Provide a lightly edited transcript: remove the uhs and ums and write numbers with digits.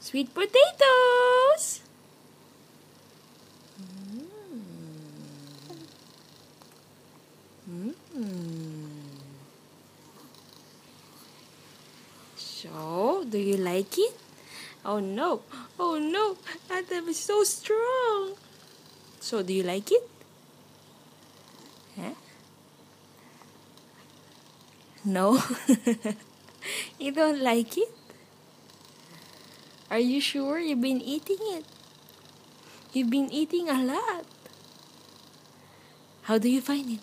Sweet potatoes! So, do you like it? Oh no, oh no, Adam is so strong. So, do you like it? Huh? No? You don't like it? Are you sure you've been eating it? You've been eating a lot. How do you find it?